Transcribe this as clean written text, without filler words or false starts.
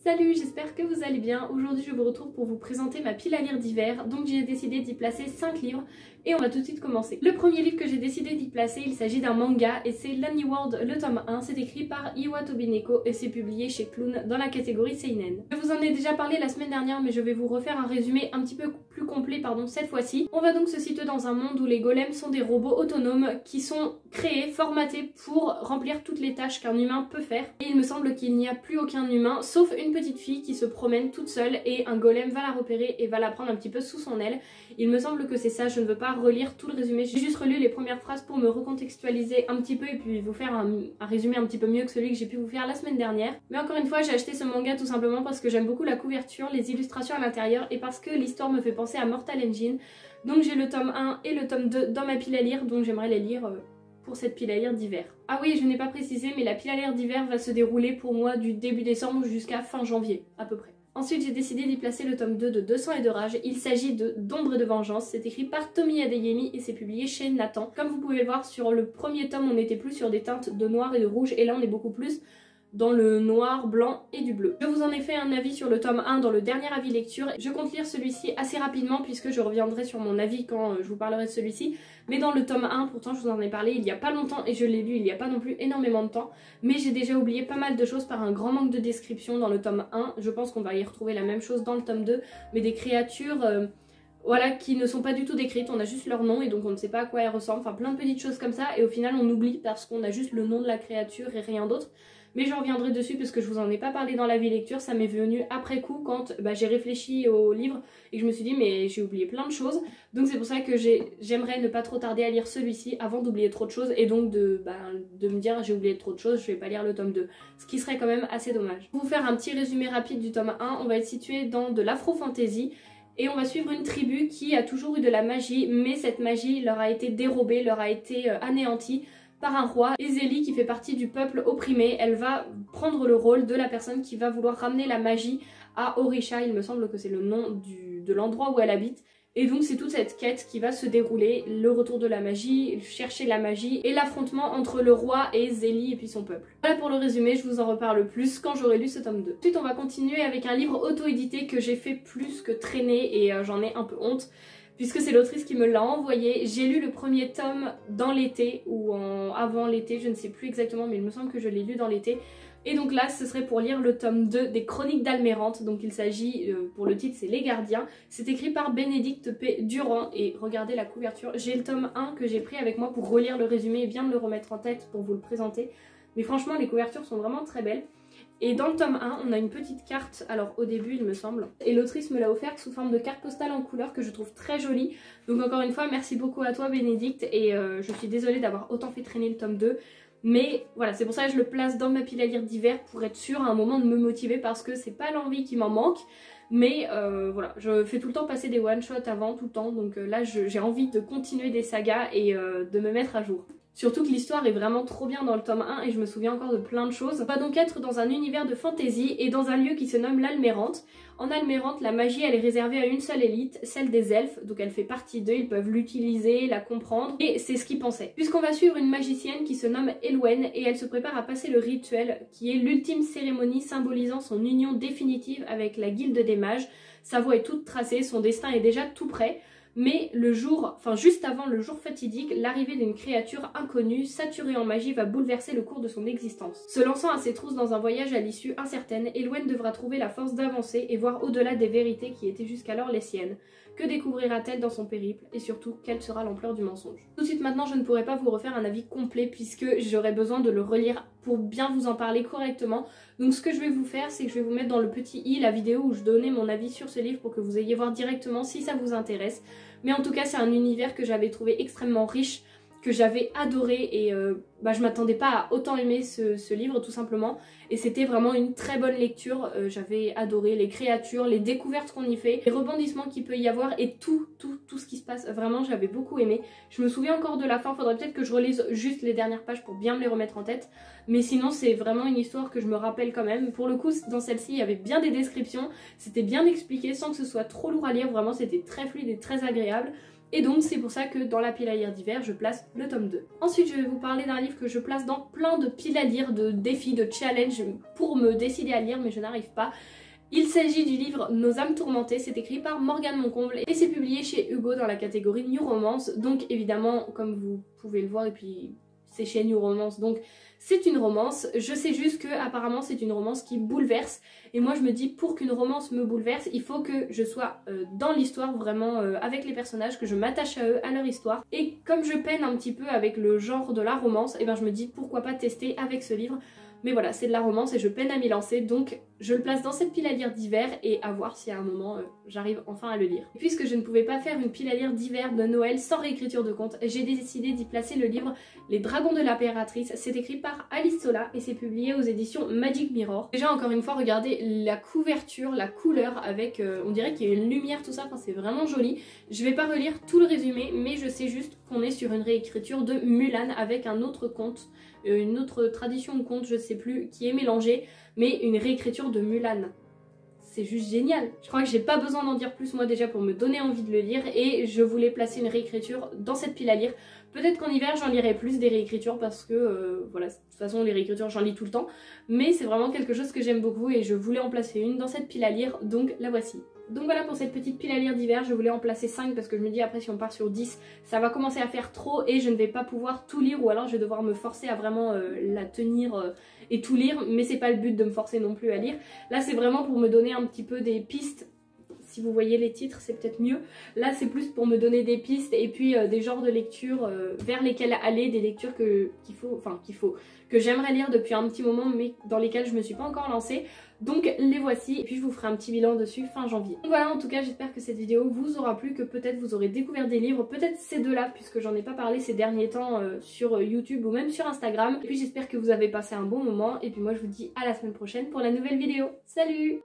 Salut, j'espère que vous allez bien. Aujourd'hui je vous retrouve pour vous présenter ma pile à lire d'hiver. Donc j'ai décidé d'y placer 5 livres et on va tout de suite commencer. Le premier livre que j'ai décidé d'y placer, il s'agit d'un manga et c'est Lonely World, le tome 1. C'est écrit par Iwa Tobineko et c'est publié chez Clun dans la catégorie Seinen. Je vous en ai déjà parlé la semaine dernière mais je vais vous refaire un résumé un petit peu plus complet cette fois-ci. On va donc se situer dans un monde où les golems sont des robots autonomes qui sont créés, formatés pour remplir toutes les tâches qu'un humain peut faire. Et il me semble qu'il n'y a plus aucun humain sauf une petite fille qui se promène toute seule et un golem va la repérer et va la prendre un petit peu sous son aile. Il me semble que c'est ça, je ne veux pas relire tout le résumé, j'ai juste relu les premières phrases pour me recontextualiser un petit peu et puis vous faire un résumé un petit peu mieux que celui que j'ai pu vous faire la semaine dernière. Mais encore une fois, j'ai acheté ce manga tout simplement parce que j'aime beaucoup la couverture, les illustrations à l'intérieur et parce que l'histoire me fait penser à Mortal Engine. Donc j'ai le tome 1 et le tome 2 dans ma pile à lire, donc j'aimerais les lire pour cette pile à lire d'hiver. Ah oui, je n'ai pas précisé, mais la pile à lire d'hiver va se dérouler pour moi du début décembre jusqu'à fin janvier, à peu près. Ensuite, j'ai décidé d'y placer le tome 2 de 200 et de rage. Il s'agit de d'Ombre et de vengeance. C'est écrit par Tomi Adeyemi et c'est publié chez Nathan. Comme vous pouvez le voir, sur le premier tome, on était plus sur des teintes de noir et de rouge, et là on est beaucoup plus dans le noir, blanc et du bleu. Je vous en ai fait un avis sur le tome 1 dans le dernier avis lecture. Je compte lire celui-ci assez rapidement puisque je reviendrai sur mon avis quand je vous parlerai de celui-ci. Mais dans le tome 1, pourtant je vous en ai parlé il y a pas longtemps et je l'ai lu il y a pas non plus énormément de temps. Mais j'ai déjà oublié pas mal de choses par un grand manque de description dans le tome 1. Je pense qu'on va y retrouver la même chose dans le tome 2. Mais des créatures... voilà, qui ne sont pas du tout décrites, on a juste leur nom et donc on ne sait pas à quoi elles ressemblent, enfin plein de petites choses comme ça et au final on oublie parce qu'on a juste le nom de la créature et rien d'autre. Mais je reviendrai dessus parce que je vous en ai pas parlé dans l'avis lecture, ça m'est venu après coup quand j'ai réfléchi au livre et que je me suis dit mais j'ai oublié plein de choses. Donc c'est pour ça que j'aimerais ne pas trop tarder à lire celui-ci avant d'oublier trop de choses et donc de me dire j'ai oublié trop de choses, je vais pas lire le tome 2. Ce qui serait quand même assez dommage. Pour vous faire un petit résumé rapide du tome 1, on va être situé dans de l'afro-fantasy. Et on va suivre une tribu qui a toujours eu de la magie, mais cette magie leur a été dérobée, leur a été anéantie par un roi. Et Zélie, qui fait partie du peuple opprimé, elle va prendre le rôle de la personne qui va vouloir ramener la magie à Orisha, il me semble que c'est le nom de l'endroit où elle habite. Et donc c'est toute cette quête qui va se dérouler, le retour de la magie, chercher la magie et l'affrontement entre le roi et Zélie et puis son peuple. Voilà pour le résumé, je vous en reparle plus quand j'aurai lu ce tome 2. Ensuite on va continuer avec un livre auto-édité que j'ai fait plus que traîner et j'en ai un peu honte puisque c'est l'autrice qui me l'a envoyé. J'ai lu le premier tome dans l'été ou avant l'été, je ne sais plus exactement mais il me semble que je l'ai lu dans l'été. Et donc là, ce serait pour lire le tome 2 des Chroniques d'Almérante. Donc il s'agit, pour le titre, c'est Les Gardiens. C'est écrit par Bénédicte P. Durand. Et regardez la couverture. J'ai le tome 1 que j'ai pris avec moi pour relire le résumé et bien me le remettre en tête pour vous le présenter. Mais franchement, les couvertures sont vraiment très belles. Et dans le tome 1, on a une petite carte, alors au début il me semble, et l'autrice me l'a offerte sous forme de carte postale en couleur que je trouve très jolie. Donc encore une fois, merci beaucoup à toi Bénédicte et je suis désolée d'avoir autant fait traîner le tome 2. Mais voilà, c'est pour ça que je le place dans ma pile à lire d'hiver pour être sûre à un moment de me motiver parce que c'est pas l'envie qui m'en manque. Mais voilà, je fais tout le temps passer des one-shots avant, tout le temps. Donc là, j'ai envie de continuer des sagas et de me mettre à jour. Surtout que l'histoire est vraiment trop bien dans le tome 1 et je me souviens encore de plein de choses. On va donc être dans un univers de fantasy et dans un lieu qui se nomme l'Almérante. En Almérante, la magie elle est réservée à une seule élite, celle des elfes, donc elle fait partie d'eux, ils peuvent l'utiliser, la comprendre, et c'est ce qu'ils pensaient. Puisqu'on va suivre une magicienne qui se nomme Elwen et elle se prépare à passer le rituel qui est l'ultime cérémonie symbolisant son union définitive avec la guilde des mages. Sa voie est toute tracée, son destin est déjà tout prêt. Mais le jour, enfin juste avant le jour fatidique, l'arrivée d'une créature inconnue, saturée en magie, va bouleverser le cours de son existence. Se lançant à ses trousses dans un voyage à l'issue incertaine, Elwen devra trouver la force d'avancer et voir au-delà des vérités qui étaient jusqu'alors les siennes. Que découvrira-t-elle dans son périple et surtout, quelle sera l'ampleur du mensonge? Tout de suite maintenant, je ne pourrai pas vous refaire un avis complet puisque j'aurai besoin de le relire pour bien vous en parler correctement. Donc ce que je vais vous faire, c'est que je vais vous mettre dans le petit i la vidéo où je donnais mon avis sur ce livre pour que vous ayez voir directement si ça vous intéresse. Mais en tout cas, c'est un univers que j'avais trouvé extrêmement riche, que j'avais adoré et je m'attendais pas à autant aimer ce livre tout simplement. Et c'était vraiment une très bonne lecture, j'avais adoré les créatures, les découvertes qu'on y fait, les rebondissements qu'il peut y avoir et tout ce qui se passe, vraiment j'avais beaucoup aimé. Je me souviens encore de la fin, faudrait peut-être que je relise juste les dernières pages pour bien me les remettre en tête. Mais sinon c'est vraiment une histoire que je me rappelle quand même. Pour le coup dans celle-ci il y avait bien des descriptions, c'était bien expliqué sans que ce soit trop lourd à lire, vraiment c'était très fluide et très agréable. Et donc c'est pour ça que dans la pile à lire d'hiver je place le tome 2. Ensuite je vais vous parler d'un livre que je place dans plein de piles à lire, de défis, de challenges pour me décider à lire mais je n'arrive pas. Il s'agit du livre Nos âmes tourmentées, c'est écrit par Morgane Moncomble et c'est publié chez Hugo dans la catégorie New Romance. Donc évidemment, comme vous pouvez le voir, et puis c'est chez New Romance, donc c'est une romance. Je sais juste que apparemment c'est une romance qui bouleverse et moi je me dis pour qu'une romance me bouleverse, il faut que je sois dans l'histoire vraiment avec les personnages, que je m'attache à eux, à leur histoire. Et comme je peine un petit peu avec le genre de la romance, et ben je me dis pourquoi pas tester avec ce livre. Mais voilà, c'est de la romance et je peine à m'y lancer, donc je le place dans cette pile à lire d'hiver et à voir si à un moment j'arrive enfin à le lire. Et puisque je ne pouvais pas faire une pile à lire d'hiver de Noël sans réécriture de contes, j'ai décidé d'y placer le livre Les Dragons de l'Impératrice. C'est écrit par Alice Sola et c'est publié aux éditions Magic Mirror. Déjà encore une fois, regardez la couverture, la couleur avec, on dirait qu'il y a une lumière, tout ça, enfin c'est vraiment joli. Je vais pas relire tout le résumé, mais je sais juste qu'on est sur une réécriture de Mulan avec un autre conte, une autre tradition de conte, je sais plus, qui est mélangée, mais une réécriture de Mulan. C'est juste génial. Je crois que j'ai pas besoin d'en dire plus moi déjà pour me donner envie de le lire et je voulais placer une réécriture dans cette pile à lire. Peut-être qu'en hiver j'en lirai plus des réécritures parce que voilà, de toute façon les réécritures j'en lis tout le temps, mais c'est vraiment quelque chose que j'aime beaucoup et je voulais en placer une dans cette pile à lire, donc la voici. Donc voilà pour cette petite pile à lire d'hiver, je voulais en placer 5 parce que je me dis après si on part sur 10 ça va commencer à faire trop et je ne vais pas pouvoir tout lire ou alors je vais devoir me forcer à vraiment la tenir et tout lire, mais c'est pas le but de me forcer non plus à lire. Là c'est vraiment pour me donner un petit peu des pistes. Si vous voyez les titres, c'est peut-être mieux. Là, c'est plus pour me donner des pistes et puis des genres de lectures vers lesquelles aller, des lectures que j'aimerais lire depuis un petit moment, mais dans lesquelles je me suis pas encore lancée. Donc les voici, et puis je vous ferai un petit bilan dessus fin janvier. Donc voilà, en tout cas, j'espère que cette vidéo vous aura plu, que peut-être vous aurez découvert des livres, peut-être ces deux-là, puisque j'en ai pas parlé ces derniers temps sur YouTube ou même sur Instagram. Et puis j'espère que vous avez passé un bon moment, et puis moi je vous dis à la semaine prochaine pour la nouvelle vidéo. Salut!